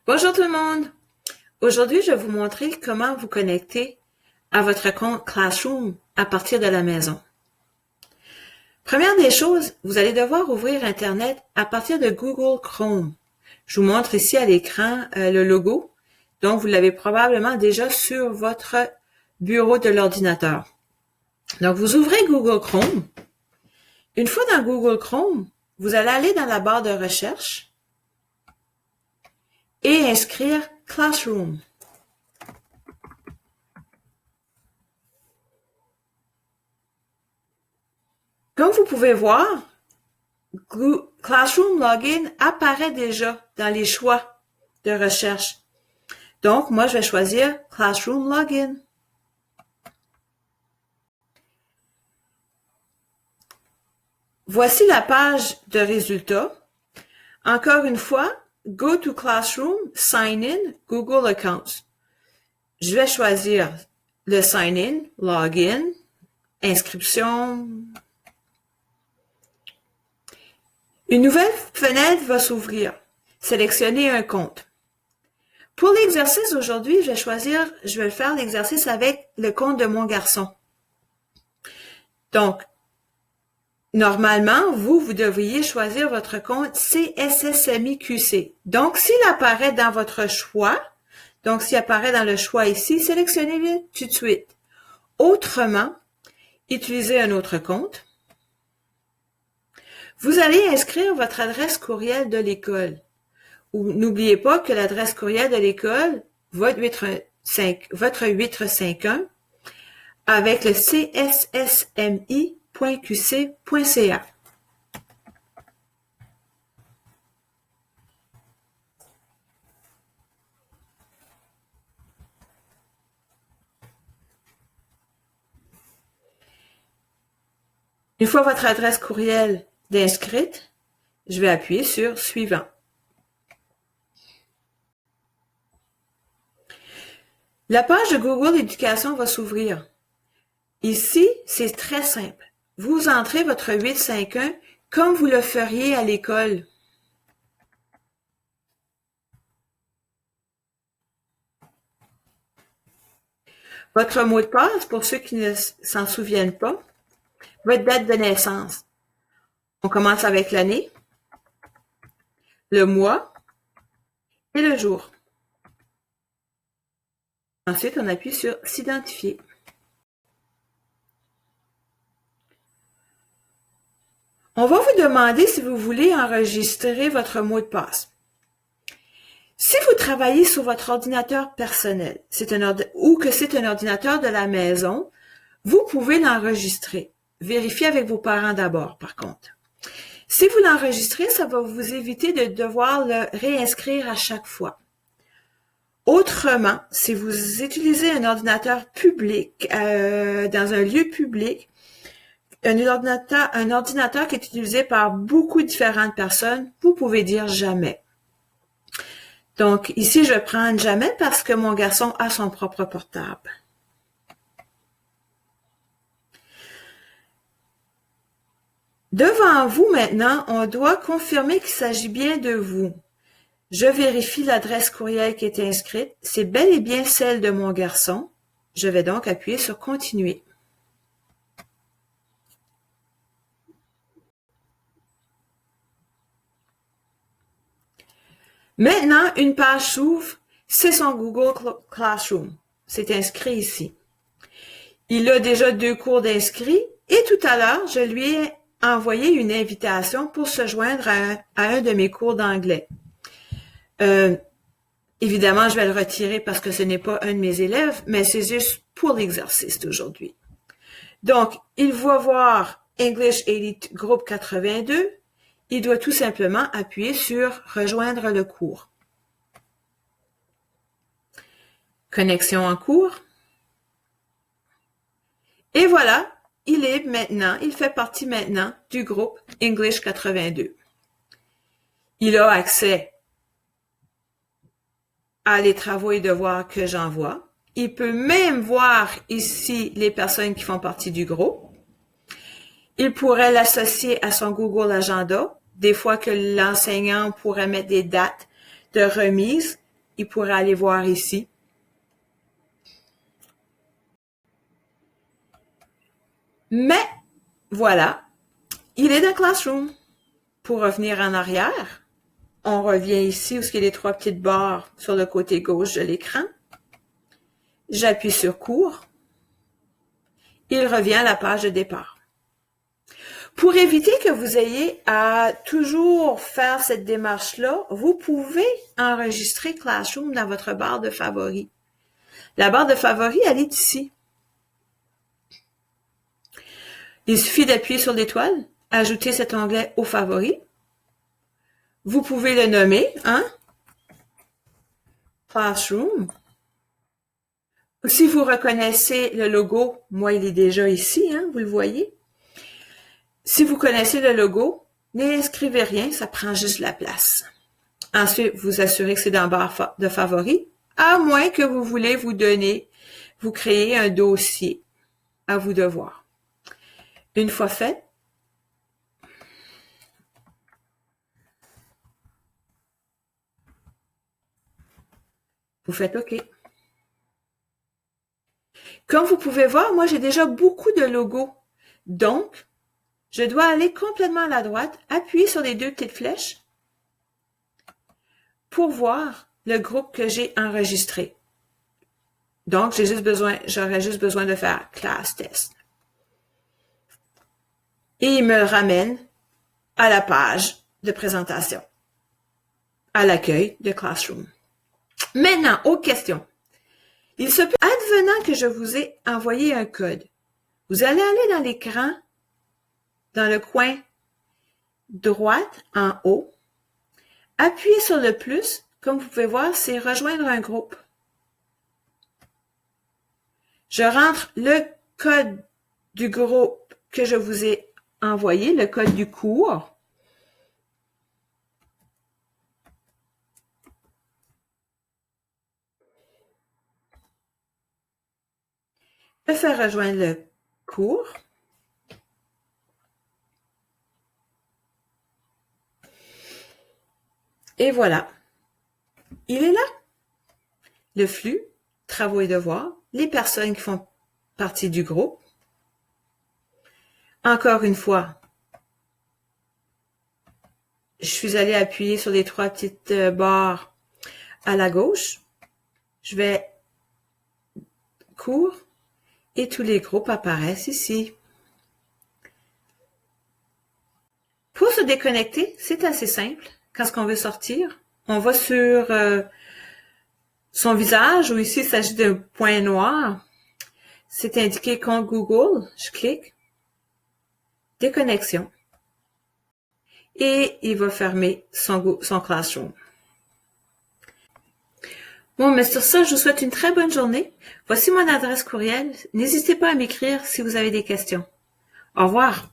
Bonjour tout le monde! Aujourd'hui, je vais vous montrer comment vous connecter à votre compte Classroom à partir de la maison. Première des choses, vous allez devoir ouvrir Internet à partir de Google Chrome. Je vous montre ici à l'écran le logo, donc vous l'avez probablement déjà sur votre bureau de l'ordinateur. Donc, vous ouvrez Google Chrome. Une fois dans Google Chrome, vous allez aller dans la barre de recherche et inscrire Classroom. Comme vous pouvez voir, Classroom Login apparaît déjà dans les choix de recherche. Donc, moi, je vais choisir Classroom Login. Voici la page de résultats. Encore une fois, Go to Classroom, Sign in, Google Accounts. Je vais choisir le Sign in, Login, Inscription. Une nouvelle fenêtre va s'ouvrir. Sélectionnez un compte. Pour l'exercice d'aujourd'hui, je vais faire l'exercice avec le compte de mon garçon. Donc, normalement, vous devriez choisir votre compte CSSMIQC. Donc, s'il apparaît dans votre choix, donc s'il apparaît dans le choix ici, sélectionnez-le tout de suite. Autrement, utilisez un autre compte. Vous allez inscrire votre adresse courriel de l'école. N'oubliez pas que l'adresse courriel de l'école, votre 851, avec le cssmi.qc.ca. Une fois votre adresse courriel d'inscrite, je vais appuyer sur Suivant. La page de Google Éducation va s'ouvrir. Ici, c'est très simple. Vous entrez votre 851 comme vous le feriez à l'école. Votre mot de passe, pour ceux qui ne s'en souviennent pas, votre date de naissance. On commence avec l'année, le mois et le jour. Ensuite, on appuie sur S'identifier. On va vous demander si vous voulez enregistrer votre mot de passe. Si vous travaillez sur votre ordinateur personnel, ou que c'est un ordinateur de la maison, vous pouvez l'enregistrer. Vérifiez avec vos parents d'abord, par contre. Si vous l'enregistrez, ça va vous éviter de devoir le réinscrire à chaque fois. Autrement, si vous utilisez un ordinateur public, dans un lieu public, un ordinateur qui est utilisé par beaucoup de différentes personnes, vous pouvez dire jamais. Donc, ici, je prends jamais parce que mon garçon a son propre portable. Devant vous, maintenant, on doit confirmer qu'il s'agit bien de vous. Je vérifie l'adresse courriel qui est inscrite. C'est bel et bien celle de mon garçon. Je vais donc appuyer sur Continuer. Maintenant, une page s'ouvre. C'est son Google Classroom. C'est inscrit ici. Il a déjà 2 cours d'inscrits et tout à l'heure, je lui ai envoyé une invitation pour se joindre à un de mes cours d'anglais. Évidemment, je vais le retirer parce que ce n'est pas un de mes élèves, mais c'est juste pour l'exercice d'aujourd'hui. Donc, il va voir English Elite Groupe 82. Il doit tout simplement appuyer sur « Rejoindre le cours ». Connexion en cours. Et voilà, il fait partie maintenant du groupe English 82. Il a accès à les travaux et devoirs que j'envoie. Il peut même voir ici les personnes qui font partie du groupe. Il pourrait l'associer à son Google Agenda, des fois que l'enseignant pourrait mettre des dates de remise il pourrait aller voir ici. Mais, voilà, il est dans Classroom. Pour revenir en arrière, on revient ici où il y a les 3 petites barres sur le côté gauche de l'écran. J'appuie sur Cours. Il revient à la page de départ. Pour éviter que vous ayez à toujours faire cette démarche-là, vous pouvez enregistrer Classroom dans votre barre de favoris. La barre de favoris, elle est ici. Il suffit d'appuyer sur l'étoile, ajouter cet onglet aux favoris. Vous pouvez le nommer, Classroom. Si vous reconnaissez le logo, moi il est déjà ici, vous le voyez. Si vous connaissez le logo, n'inscrivez rien, ça prend juste la place. Ensuite, vous assurez que c'est dans la barre de favoris, à moins que vous voulez vous créer un dossier. À vous de voir. Une fois fait, vous faites OK. Comme vous pouvez voir, moi j'ai déjà beaucoup de logos. Donc, je dois aller complètement à la droite, appuyer sur les 2 petites flèches pour voir le groupe que j'ai enregistré. Donc, j'aurais juste besoin de faire Class Test. Et il me ramène à la page de présentation, à l'accueil de Classroom. Maintenant, autre question. Il se peut, advenant que je vous ai envoyé un code, vous allez aller dans l'écran, dans le coin droite en haut, appuyez sur le plus, comme vous pouvez voir, c'est rejoindre un groupe. Je rentre le code du groupe que je vous ai envoyé, le code du cours. Je fais rejoindre le cours. Et voilà. Il est là. Le flux, travaux et devoirs, les personnes qui font partie du groupe. Encore une fois, je suis allée appuyer sur les 3 petites barres à la gauche. Je vais cours et tous les groupes apparaissent ici. Pour se déconnecter, c'est assez simple. Quand on veut sortir, on va sur son visage, ou ici il s'agit d'un point noir. C'est indiqué compte Google. Je clique. Déconnexion. Et il va fermer son Classroom. Bon, mais sur ça, je vous souhaite une très bonne journée. Voici mon adresse courriel. N'hésitez pas à m'écrire si vous avez des questions. Au revoir.